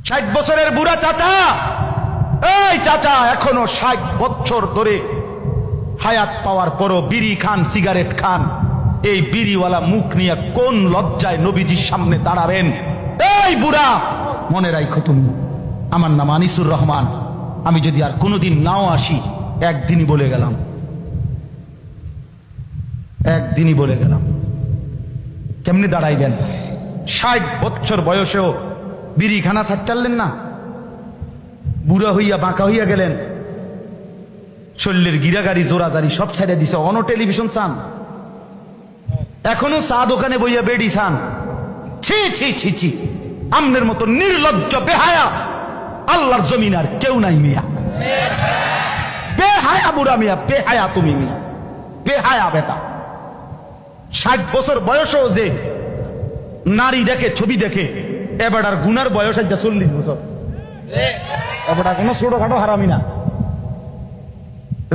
60 বছরের বুড়া চাচা, এই চাচা এখনো 60 বছর ধরে হায়াত পাওয়ার পরও বিড়ি খান, সিগারেট খান। এই বিড়িওয়ালা মুখ নিয়ে কোন লজ্জায় নবীজির সামনে দাঁড়াবেন? এই বুড়া, মনে রাখো তুমি, আমার নাম আনিসুর রহমান। আমি যদি আর কোনোদিন নাও আসি, একদিনই বলে গেলাম, একদিনই বলে গেলাম। কেমনি দাঁড়াইবেন? 60 বছর বয়সেও বিড়ি খানা ছাড়লেন না, বুড়া হইয়া বাঁকা হইয়া গেলেন, শরীরের গিরাগাড়ি জোরাজারি সব ছেড়ে দিছে। অনো টেলিভিশন চান, এখনো চা দোকানে বইয়া বেড়ি চান। ছি ছি ছি ছি, আমনের মতো নির্লজ্জ বেহায়া আল্লাহর জমিন আর কেউ নাই মিয়া। বেহায়া বুড়া মিয়া, বেহায়া তুমি মিয়া, বেহায়া বেটা। 60 বছর বয়সও যে নারী দেখে, ছবি দেখে, এবার আর গুনার বয়স আছে 40 বছর। এবার কোনো ছোটখাটো হারামি না,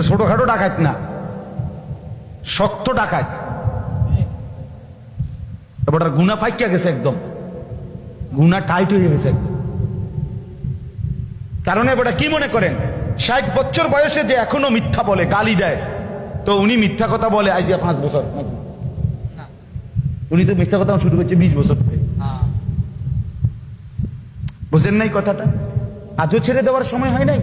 ছোটখাটো ডাকাত না, শক্ত ডাকাত। এবার গুনা ফাইকিয়া গেছে, একদম গুনা টাইট হয়ে গেছে একদম। কারণ এবার কি মনে করেন, 60 বছর বয়সে যে এখনো মিথ্যা বলে, গালি দেয়, তো উনি মিথ্যা কথা বলে আজ 5 বছর নাকি? উনি তো মিথ্যা কথা শুরু করছে 20 বছর থেকে। বুঝেন নাই কথাটা? আজও ছেড়ে দেওয়ার সময় হয় নাই।